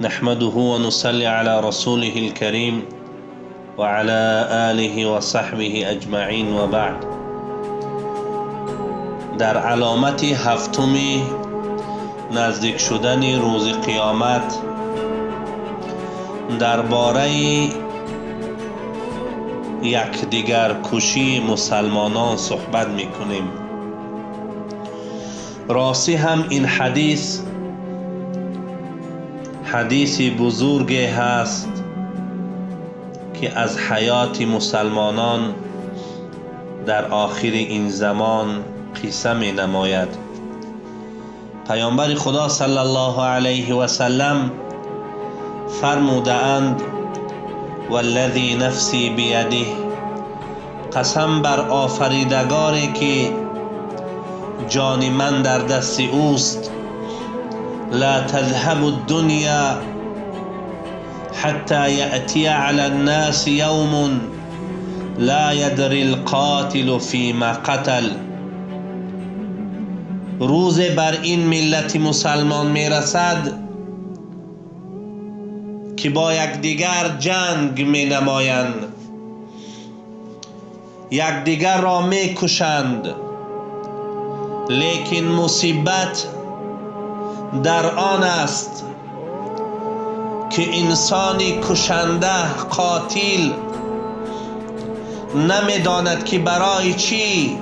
نحمده ونصلي على رسوله الكريم وعلى آله وصحبه أجمعين وبعد. در علامت هفتمی نزدیک شدن روز قیامت درباره یکدیگر کشی مسلمانان صحبت میکنیم. راستی هم این حدیثی بزرگی هست که از حیات مسلمانان در آخر این زمان قصه می نماید. پیامبر خدا صلی الله علیه و سلم فرموده اند والذی نفسی بیده، قسم بر آفریدگاری که جان من در دست اوست، لا تذهب الدنيا حتى يأتي على الناس يوم لا يدري القاتل فيما قتل. روز بر این ملت مسلمان میرسد که با یکدیگر جنگ می نمایند، یکدیگر را می کشند، لیکن مصیبت در آن است که انسانی کشنده، قاتل نمیداند که برای چی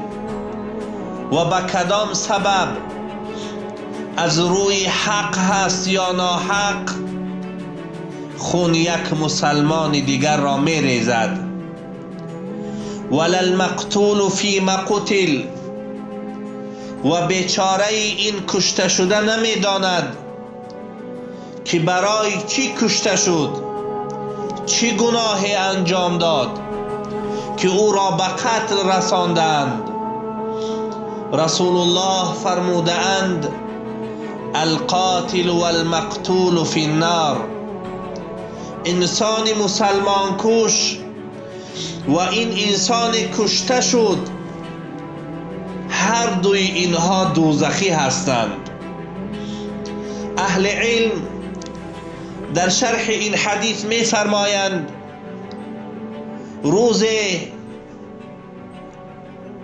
و به کدام سبب، از روی حق هست یا ناحق، خون یک مسلمان دیگر را می ریزد. ولا المقتول فیما قتل، و بیچاره این کشته شده نمیداند که برای چی کشته شد، چی گناهی انجام داد که او را به قتل رساندند. رسول الله فرموده اند القاتل والمقتول فی النار، انسان مسلمان کش و این انسان کشته شد، هر دوی اینها دوزخی هستند. اهل علم در شرح این حدیث می فرمایند روز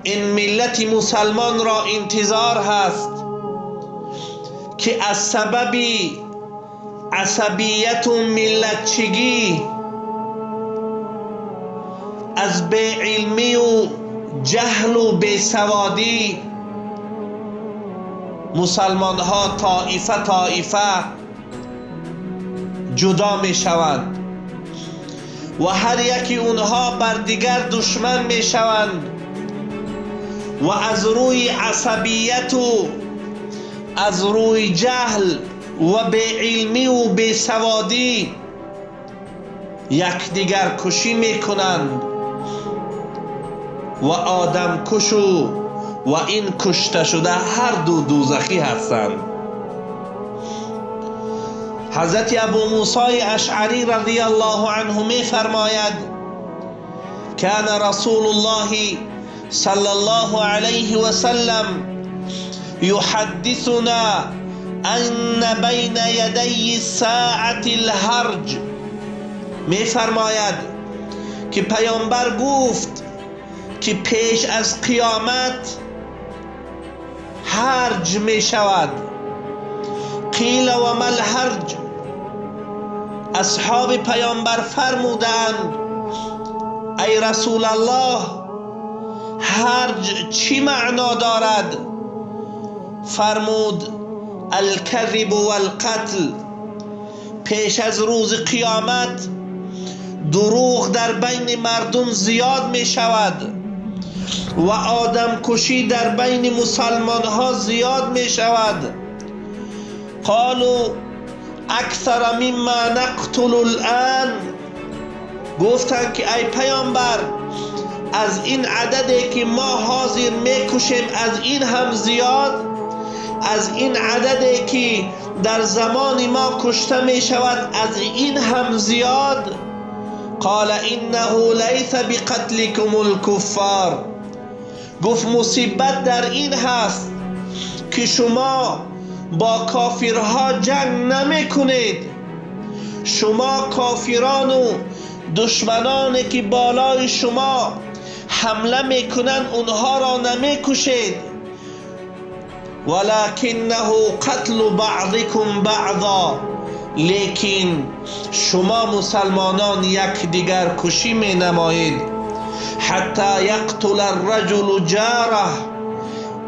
این ملت مسلمان را انتظار هست که از سبب عصبیت و ملتچگی، از بی‌علمی و جهل و بیسوادی، مسلمان ها طایفه جدا می شوند و هر یکی اونها بر دیگر دشمن می شوند و از روی عصبیت و از روی جهل و بی‌علمی و بیسوادی یکدیگر کشی می کنند و آدم کشو و این کشته شده هر دو دوزخی هستند. حضرت ابو موسی اشعری رضی الله عنه می فرماید کان رسول الله صلی الله علیه و سلم یحدثنا ان بین یدی الساعة الهرج، می فرماید که پیامبر گفت که پیش از قیامت هرج می شود. قیل و ما الهرج، اصحاب پیامبر فرمودند ای رسول الله هرج چی معنا دارد؟ فرمود الکذب والقتل، پیش از روز قیامت دروغ در بین مردم زیاد می شود و آدم کشی در بین مسلمان ها زیاد می شود. قالوا اکثر مما نقتل الان، گفتند که ای پیامبر از این عددی که ما حاضر می کشیم از این هم زیاد، از این عددی که در زمان ما کشته می شود از این هم زیاد. قال انه لیس بقتلكم الكفار، گفت مصیبت در این هست که شما با کافرها جنگ نمی کنید، شما کافران و دشمنانی که بالای شما حمله میکنن اونها را نمیکشید، ولکنه قتل بعضکم بعضا، لیکن شما مسلمانان یک دیگر کشی می نمایید. حتی یقتل الرجل جاره،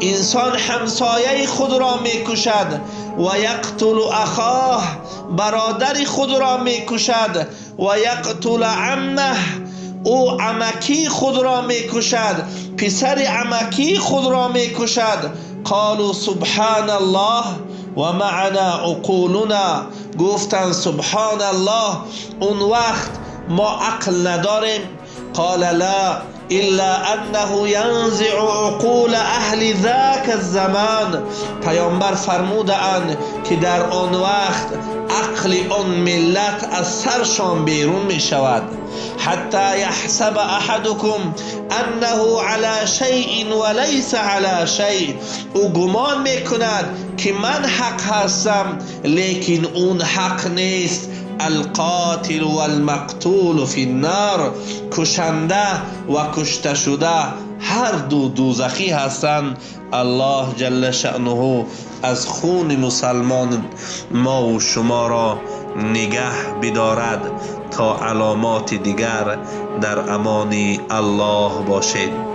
انسان همسایه خود را می کشد، و یقتل اخاه، برادر خود را می کشد، و یقتل عمه، او عمکی خود را می کشد، پسر عمکی خود را می کشد. قالوا سبحان الله و معنا عقولنا، گفتن سبحان الله، اون وقت ما عقل نداریم. قال لا الا انه ينزع عقول اهل ذاك الزمان، پیامبر فرمودند که در آن وقت عقل آن ملت از سرشان بیرون می شود. حتی یحسب احدکم انه علی شیء وليس علی شیء، او گمان می کند که من حق هستم لیکن اون حق نیست. القاتل والمقتول فی النار، کشنده و کشته شده هر دو دوزخی هستند. الله جل شأنه از خون مسلمان ما و شما را نگه بدارد. تا علامات دیگر در امان الله باشید.